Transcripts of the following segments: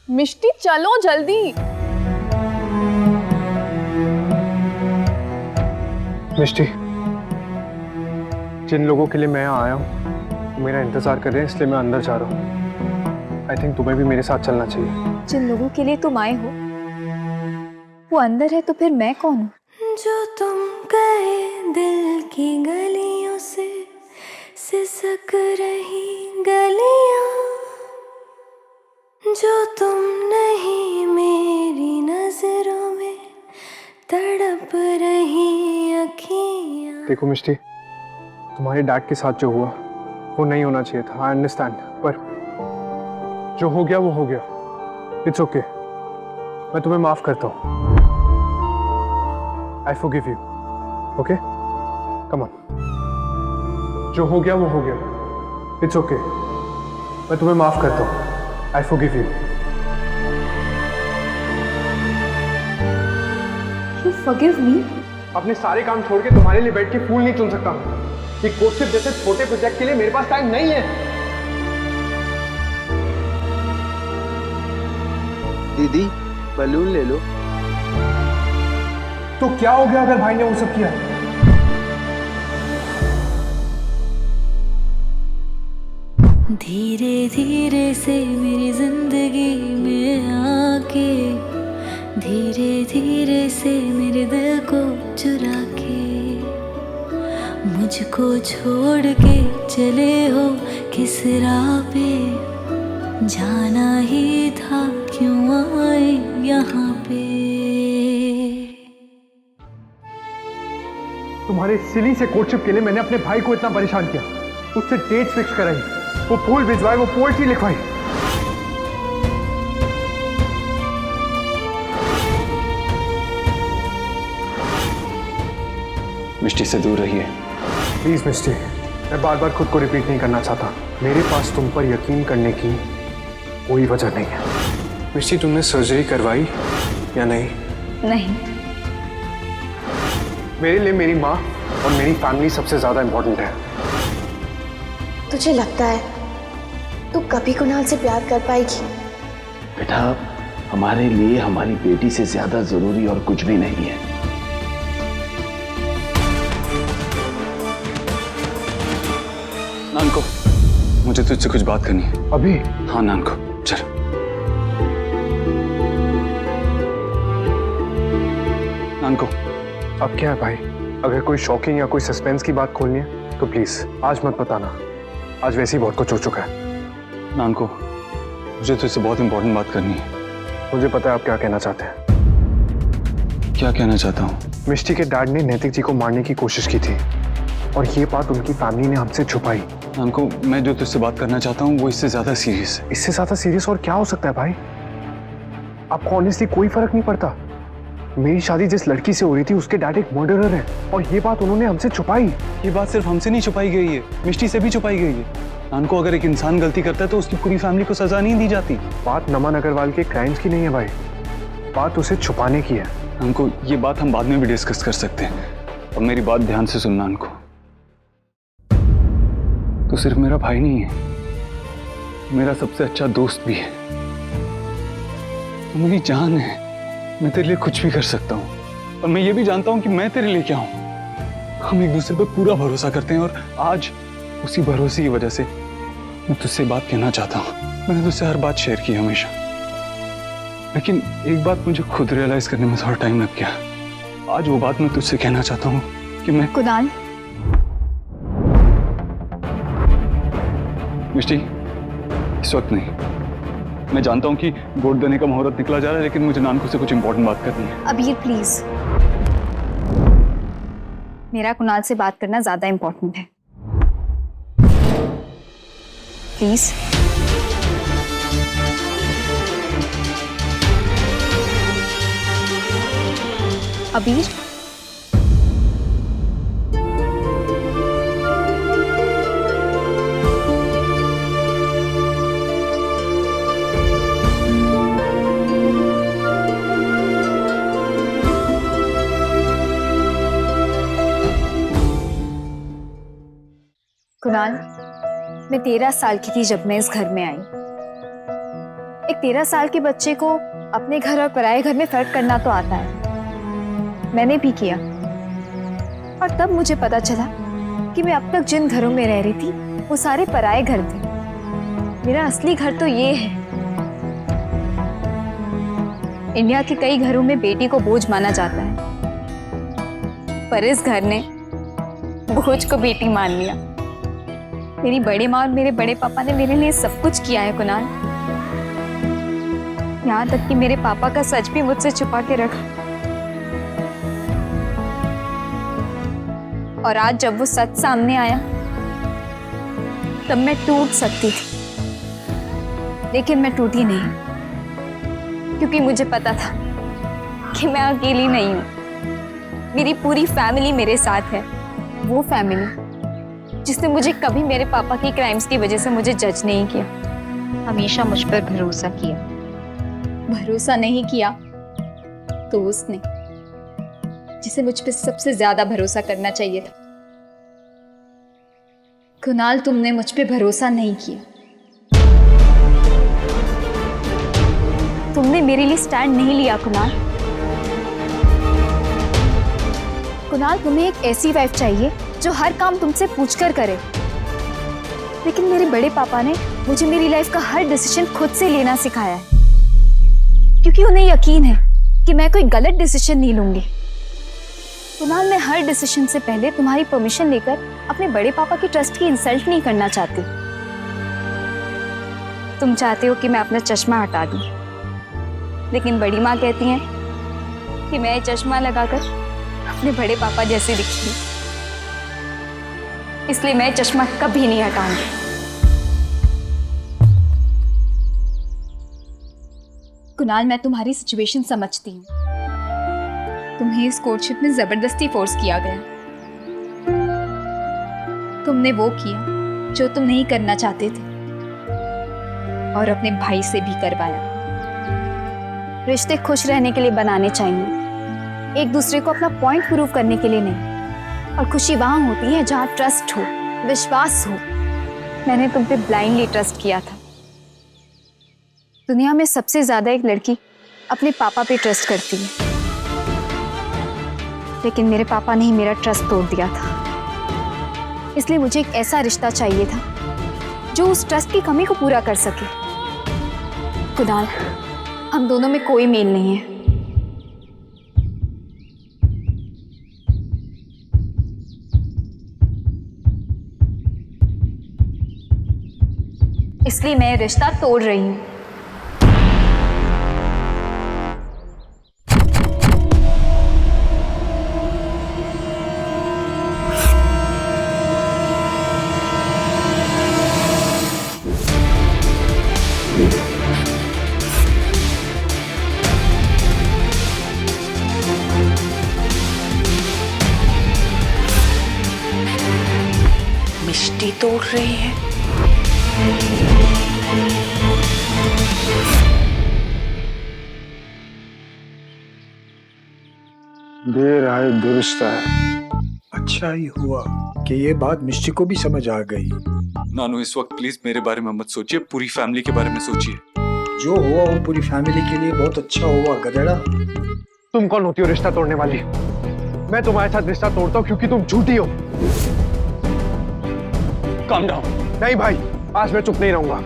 मिष्टी चलो जल्दी। मिष्टी, जिन लोगों के लिए मैं यहाँ आया हूँ मेरा इंतजार कर रहे हैं, इसलिए मैं अंदर जा रहा हूँ। आई थिंक तुम्हें भी मेरे साथ चलना चाहिए। जिन लोगों के लिए तुम आए हो वो अंदर है तो फिर मैं कौन हूँ? जो तुम गए दिल की गलियों से सिसक रही गलियां, जो तुम नहीं मेरी नजरों में तड़प रही अखियां। देखो मिष्टी, तुम्हारे डैड के साथ जो हुआ वो नहीं होना चाहिए था। आई अंडरस्टैंड, पर जो हो गया वो हो गया। इट्स ओके, मैं तुम्हें माफ करता हूँ। I forgive you. Okay, come on. जो हो गया वो हो गया। इट्स ओके, मैं तुम्हें माफ करता हूँ। I forgive you. You forgive me? अपने सारे काम छोड़ के तुम्हारे लिए बैठ के फूल नहीं चुन सकता। ये कोर्टशिप जैसे छोटे प्रोजेक्ट के लिए मेरे पास टाइम नहीं है। दीदी बलून ले लो। तो क्या हो गया अगर भाई ने वो सब किया? धीरे धीरे से मेरी जिंदगी में आके, धीरे धीरे से मेरे दिल को चुरा के, मुझको छोड़ के चले हो किस राह पे, जाना ही था क्यों आए यहाँ पे। तुम्हारे सिली से कोर्टशिप के लिए मैंने अपने भाई को इतना परेशान किया, उससे डेट फिक्स कराई, वो फूल भिजवाए, वो पोएट्री लिखवाई। मिष्टी से दूर रहिए। प्लीज मिष्टी, मैं बार बार खुद को रिपीट नहीं करना चाहता। मेरे पास तुम पर यकीन करने की कोई वजह नहीं है। मिष्टी, तुमने सर्जरी करवाई या नहीं? नहीं। मेरे लिए मेरी माँ और मेरी फैमिली सबसे ज्यादा इंपॉर्टेंट है। तुझे लगता है तू कभी कुणाल से प्यार कर पाएगी? बेटा, हमारे लिए हमारी बेटी से ज्यादा जरूरी और कुछ भी नहीं है। नानको, मुझे तुझसे कुछ बात करनी है। अभी? हाँ नानको, चल। नानको, अब क्या है भाई? अगर कोई शॉकिंग या कोई सस्पेंस की बात खोलनी है तो प्लीज आज मत बताना। आज वैसे ही बहुत कुछ हो चुका है। नानको, मुझे तुझसे बहुत इंपॉर्टेंट बात करनी है। मुझे पता है आप क्या कहना चाहते हैं। क्या कहना चाहता हूँ? मिष्टी के डैड ने नैतिक जी को मारने की कोशिश की थी और ये बात उनकी फैमिली ने हमसे छुपाई। नानको, मैं जो तुझसे बात करना चाहता हूँ वो इससे ज्यादा सीरियस है। इससे ज्यादा सीरियस और क्या हो सकता है भाई? आपको ऑनेस्टली कोई फर्क नहीं पड़ता? मेरी शादी जिस लड़की से हो रही थी उसके डैड एक मर्डरर है और ये बात उन्होंने हमसे छुपाई। ये बात सिर्फ हमसे नहीं छुपाई गई है, मिष्टी से भी छुपाई गई है। नानको, अगर एक इंसान गलती करता है तो उसकी पूरी फैमिली को सजा नहीं दी जाती। बात नमन अग्रवाल के क्राइम्स की नहीं है भाई, बात उसे छुपाने की है। नानको, ये बात हम बाद में भी डिस्कस कर सकते हैं और मेरी बात ध्यान से सुन नानको। तू सिर्फ मेरा भाई नहीं है, मेरा सबसे अच्छा दोस्त भी है। तू मेरी जान है, मैं तेरे लिए कुछ भी कर सकता हूँ और मैं ये भी जानता हूँ कि मैं तेरे लिए क्या हूँ। हम एक दूसरे पर पूरा भरोसा करते हैं और आज उसी भरोसे की वजह से मैं तुझसे बात कहना चाहता हूँ। मैंने तुझसे हर बात शेयर की हमेशा, लेकिन एक बात मुझे खुद रियलाइज करने में थोड़ा टाइम लग गया। आज वो बात मैं तुझसे कहना चाहता हूँ कि मैं कुणाल, मिष्टी, इस वक्त नहीं। मैं जानता हूँ कि वोट देने का मुहूर्त निकला जा रहा है, लेकिन मुझे नानको से कुछ इंपॉर्टेंट बात करनी है। अबीर प्लीज, मेरा कुणाल से बात करना ज्यादा इंपॉर्टेंट है। प्लीज। अबीर, कुणाल, मैं 13 साल की थी जब मैं इस घर में आई। एक 13 साल के बच्चे को अपने घर और पराये घर में फर्क करना तो आता है, मैंने भी किया। और तब मुझे पता चला कि मैं अब तक जिन घरों में रह रही थी वो सारे पराये घर थे। मेरा असली घर तो ये है। इंडिया के कई घरों में बेटी को बोझ माना जाता है, पर इस घर ने बोझ को बेटी मान लिया। मेरी बड़ी माँ और मेरे बड़े पापा ने मेरे लिए सब कुछ किया है कुणाल, यहाँ तक कि मेरे पापा का सच भी मुझसे छुपा के रखा। और आज जब वो सच सामने आया तब मैं टूट सकती थी, लेकिन मैं टूटी नहीं, क्योंकि मुझे पता था कि मैं अकेली नहीं हूं। मेरी पूरी फैमिली मेरे साथ है, वो फैमिली जिसने मुझे कभी मेरे पापा की क्राइम्स की वजह से मुझे जज नहीं किया, हमेशा मुझ पर भरोसा किया। भरोसा नहीं किया तो उसने, जिसे मुझ पर सबसे ज्यादा भरोसा करना चाहिए था। कुणाल, तुमने मुझ पे भरोसा नहीं किया। तुमने मेरे लिए स्टैंड नहीं लिया कुणाल। कुणाल, तुम्हें एक ऐसी वाइफ चाहिए जो हर काम तुमसे पूछकर करे, लेकिन मेरे बड़े पापा ने मुझे मेरी लाइफ का हर डिसीजन खुद से लेना सिखाया है, क्योंकि उन्हें यकीन है कि मैं कोई गलत डिसीजन नहीं लूंगी। कुणाल, मैं हर डिसीजन से पहले तुम्हारी परमिशन लेकर अपने बड़े पापा की ट्रस्ट की इंसल्ट नहीं करना चाहती। तुम चाहते हो कि मैं अपना चश्मा हटा दूं, लेकिन बड़ी माँ कहती हैं कि मैं चश्मा लगाकर अपने बड़े पापा जैसे दिखती हूँ, इसलिए मैं चश्मा कभी नहीं हटाऊंगी। कुणाल, मैं तुम्हारी सिचुएशन समझती हूँ। तुम्हें इस कोर्टशिप में जबरदस्ती फोर्स किया गया। तुमने वो किया जो तुम नहीं करना चाहते थे, और अपने भाई से भी करवाया। रिश्ते खुश रहने के लिए बनाने चाहिए, एक दूसरे को अपना पॉइंट प्रूव करने के लिए नहीं। और खुशी वहां होती है जहां ट्रस्ट हो, विश्वास हो। मैंने तुम पे ब्लाइंडली ट्रस्ट किया था। दुनिया में सबसे ज्यादा एक लड़की अपने पापा पे ट्रस्ट करती है, लेकिन मेरे पापा ने ही मेरा ट्रस्ट तोड़ दिया था। इसलिए मुझे एक ऐसा रिश्ता चाहिए था जो उस ट्रस्ट की कमी को पूरा कर सके। कुणाल, हम दोनों में कोई मेल नहीं है। इसलिए मैं रिश्ता तोड़ रही हूं। मिष्टी तोड़ रही है। देर आए दुरुस्त है। अच्छा ही हुआ कि ये बात मिष्टी को भी समझ आ गई। नानू, इस वक्त प्लीज मेरे बारे में मत सोचिए, पूरी फैमिली के बारे में सोचिए। जो हुआ वो पूरी फैमिली के लिए बहुत अच्छा हुआ गधेड़ा। तुम कौन होती हो रिश्ता तोड़ने वाली? मैं तुम्हारे साथ रिश्ता तोड़ता हूँ क्योंकि तुम झूठी हो। Calm down. नहीं भाई, आज मैं चुप नहीं रहूंगा।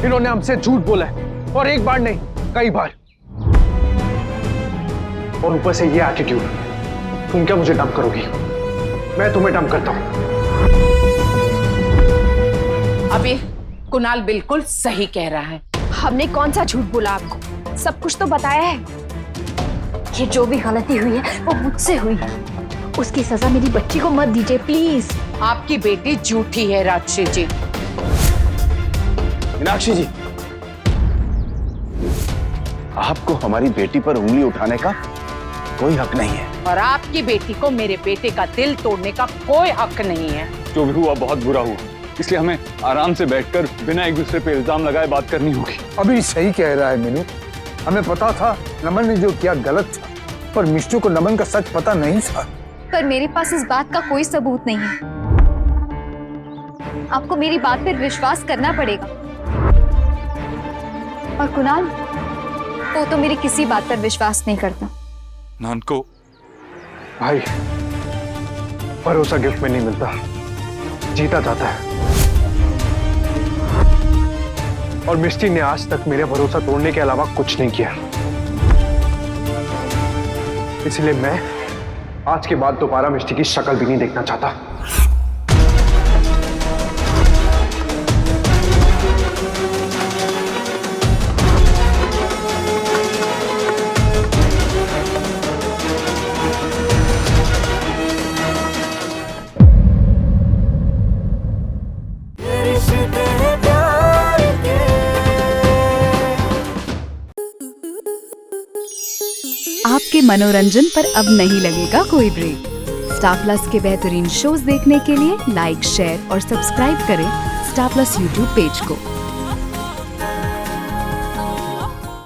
इन्होंने हमसे झूठ बोला है, और एक बार नहीं, कई बार। और ऊपर से ये एटीट्यूड। तुम क्या मुझे डंप करोगी? मैं तुम्हें डंप करता हूं। अबे कुणाल बिल्कुल सही कह रहा है। हमने कौन सा झूठ बोला आपको? सब कुछ तो बताया है। ये जो भी गलती हुई है वो मुझसे हुई है। उसकी सजा मेरी बच्ची को मत दीजिए प्लीज। आपकी बेटी झूठी है राजश्री जी। मीनाक्षी जी, आपको हमारी बेटी पर उंगली उठाने का कोई हक नहीं है, और आपकी बेटी को मेरे बेटे का दिल तोड़ने का कोई हक नहीं है। जो भी हुआ बहुत बुरा हुआ, इसलिए हमें आराम से बैठकर बिना एक दूसरे पे इल्जाम लगाए बात करनी होगी। अभी सही कह रहा है मीनू। हमें पता था नमन ने जो किया गलत था, पर मिष्टू को नमन का सच पता नहीं था। पर मेरे पास इस बात का कोई सबूत नहीं है। आपको मेरी बात पर विश्वास करना पड़ेगा। और कुणाल, वो तो मेरी किसी बात पर विश्वास नहीं करता। नानको, भाई, भरोसा गिफ्ट में नहीं मिलता, जीता जाता है। और मिष्टी ने आज तक मेरा भरोसा तोड़ने के अलावा कुछ नहीं किया, इसलिए मैं आज के बाद दोबारा मिष्टी की शक्ल भी नहीं देखना चाहता। आपके मनोरंजन पर अब नहीं लगेगा कोई ब्रेक। स्टार प्लस के बेहतरीन शोज देखने के लिए लाइक, शेयर और सब्सक्राइब करें स्टार प्लस यूट्यूब पेज को।